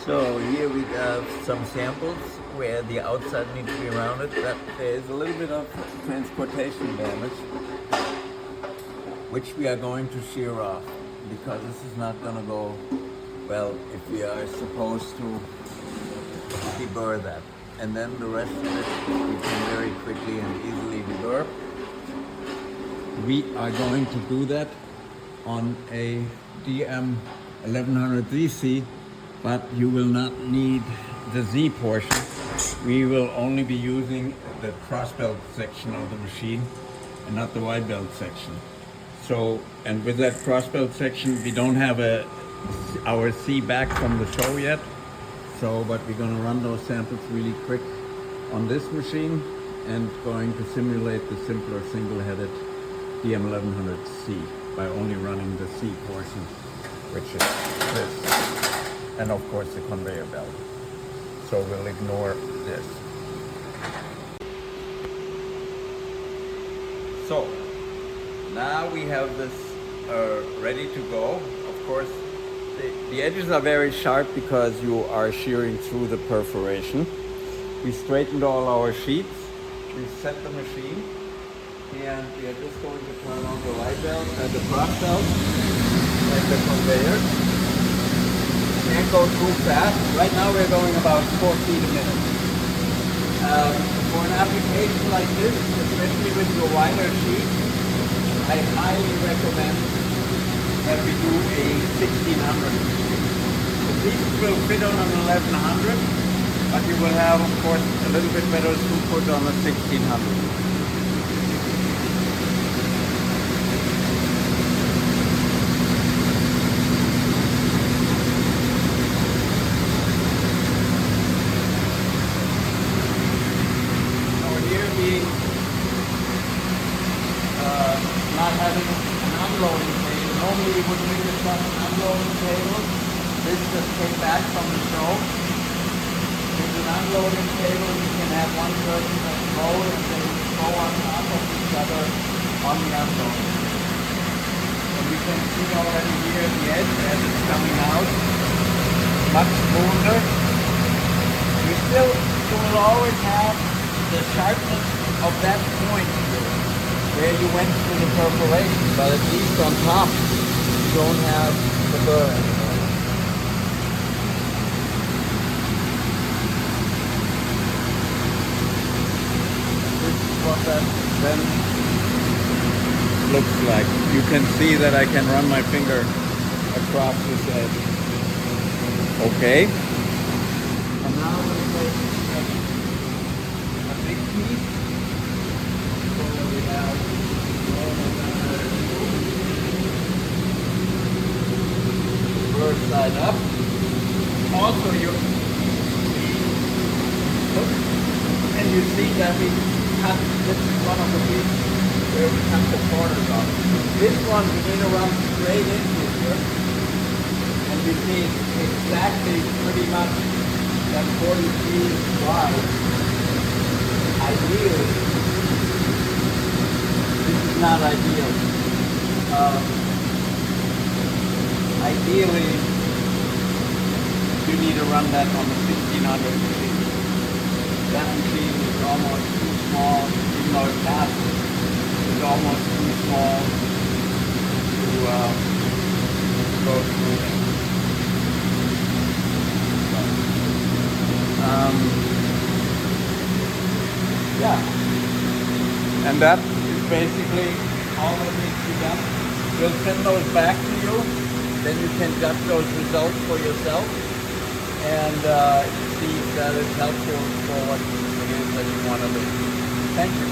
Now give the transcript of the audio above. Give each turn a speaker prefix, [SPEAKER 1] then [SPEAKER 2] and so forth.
[SPEAKER 1] So here we have some samples where the outside needs to be rounded. That there's a little bit of transportation damage, which we are going to shear off because this is not going to go well if we are supposed to deburr that. And then the rest of it we can very quickly and easily deburr. We are going to do that on a DM 1100 DC, but you will not need the Z portion. We will only be using the cross belt section of the machine and not the wide belt section. So, and with that cross belt section, we don't have our C back from the show yet. So, but we're gonna run those samples really quick on this machine and going to simulate the simpler single-headed DM 1100C by only running the C portion, which is this, and of course the conveyor belt. So we'll ignore this. So now we have this ready to go. Of course, the edges are very sharp because you are shearing through the perforation. We straightened all our sheets. We set the machine, and we are just going to turn on the wide belt and the cross belt and the conveyor. Can't go too fast. Right now we're going about 4 feet a minute. For an application like this, especially with your wider sheet, I highly recommend that we do a 1600. The pieces will fit on an 1100, but you will have, of course, a little bit better throughput on a 1600. Not having an unloading table. Normally you would bring this up an unloading table. This just came back from the show. With an unloading table you can have one person that's load and they go on top of each other on the unload. And you can see already here the edge as it's coming out. Much smoother. You will always have the sharpness of that point here, where you went through the perforation, but at least on top you don't have the burr anymore. This is what that then looks like. You can see that I can run my finger across this edge. Okay. And now I'm going to take a big piece. Bird side up. Also and you see that we cut, this is one of the pieces where we cut the corners off. This one we need to run straight into here. And you see exactly pretty much that 40 feet wide. Ideally, not ideal. Ideally, you need to run that on the 1600 machine. That machine is almost too small, even though it's fast, it's almost too small to go through it. Yeah. And that basically all that needs to be done. We'll send those back to you, then you can judge those results for yourself and see if that is helpful for what it is that you want to do. Thank you.